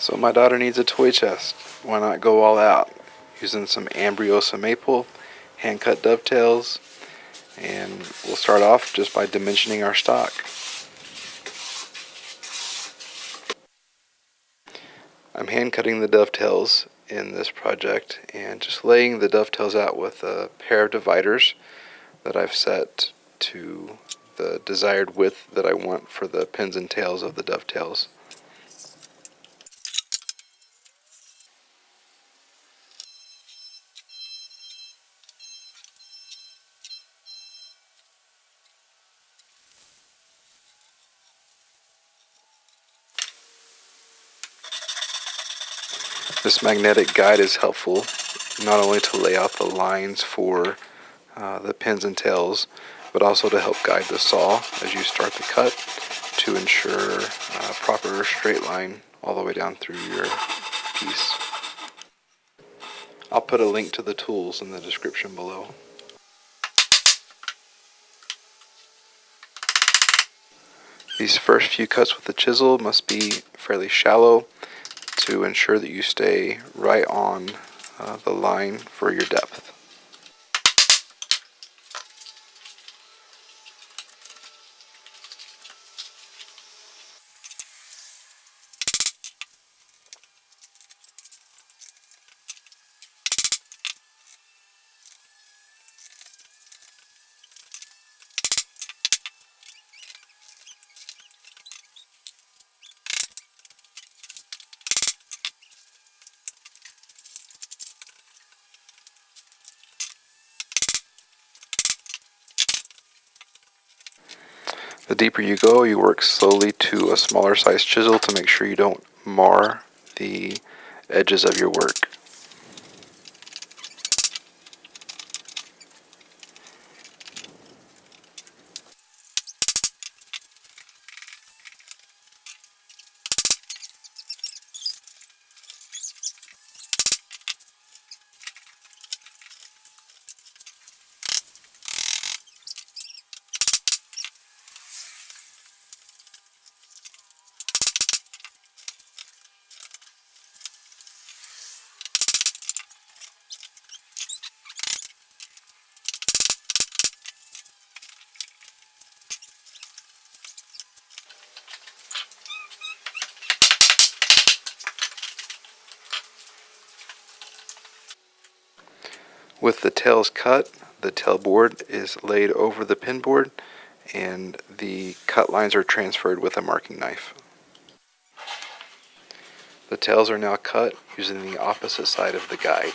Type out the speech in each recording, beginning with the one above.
So my daughter needs a toy chest. Why not go all out? Using some Ambriosa maple, hand cut dovetails, and we'll start off just by dimensioning our stock. I'm hand cutting the dovetails in this project and just laying the dovetails out with a pair of dividers that I've set to the desired width that I want for the pins and tails of the dovetails. This magnetic guide is helpful not only to lay out the lines for the pins and tails, but also to help guide the saw as you start the cut to ensure a proper straight line all the way down through your piece. I'll put a link to the tools in the description below. These first few cuts with the chisel must be fairly shallow to ensure that you stay right on the line for your depth. The deeper you go, you work slowly to a smaller size chisel to make sure you don't mar the edges of your work. With the tails cut, the tail board is laid over the pin board and the cut lines are transferred with a marking knife. The tails are now cut using the opposite side of the guide.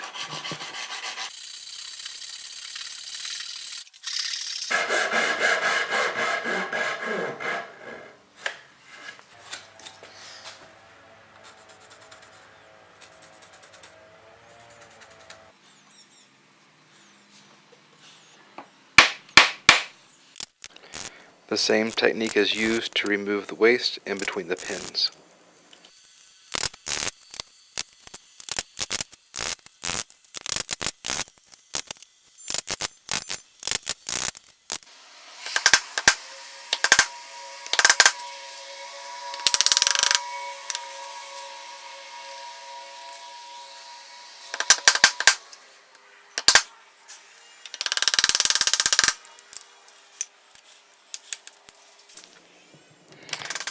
The same technique is used to remove the waste in between the pins.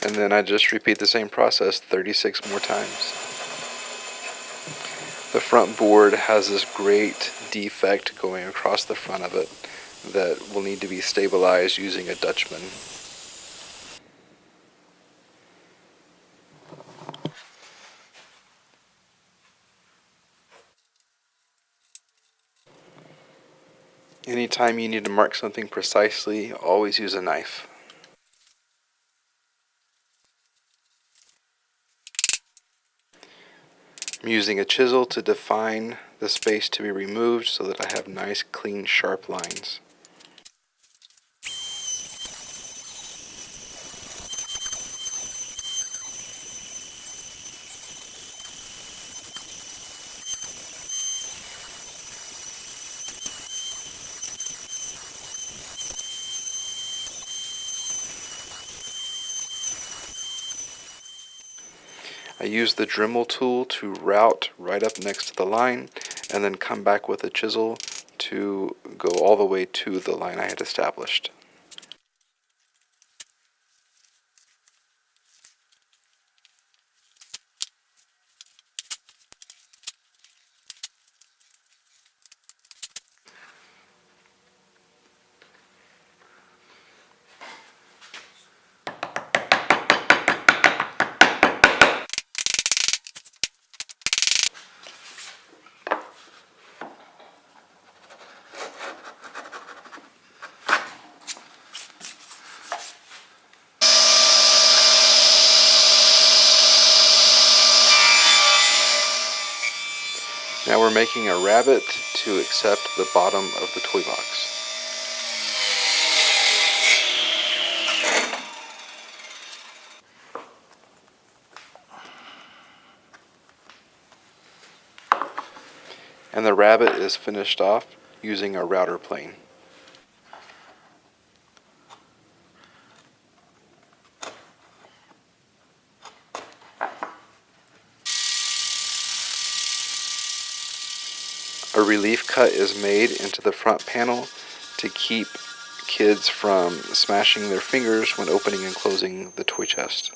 And then I just repeat the same process 36 more times. The front board has this great defect going across the front of it that will need to be stabilized using a Dutchman. Anytime you need to mark something precisely, always use a knife. I'm using a chisel to define the space to be removed so that I have nice, clean, sharp lines. I use the Dremel tool to route right up next to the line, and then come back with a chisel to go all the way to the line I had established. Now we're making a rabbet to accept the bottom of the toy box. And the rabbet is finished off using a router plane. A relief cut is made into the front panel to keep kids from smashing their fingers when opening and closing the toy chest.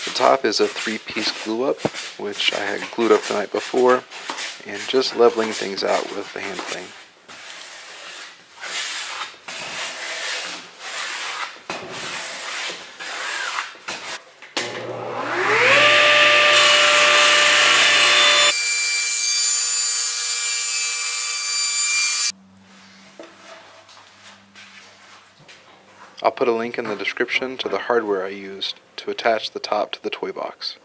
The top is a 3-piece glue up, which I had glued up the night before, and just leveling things out with the hand plane. I'll put a link in the description to the hardware I used to attach the top to the toy box.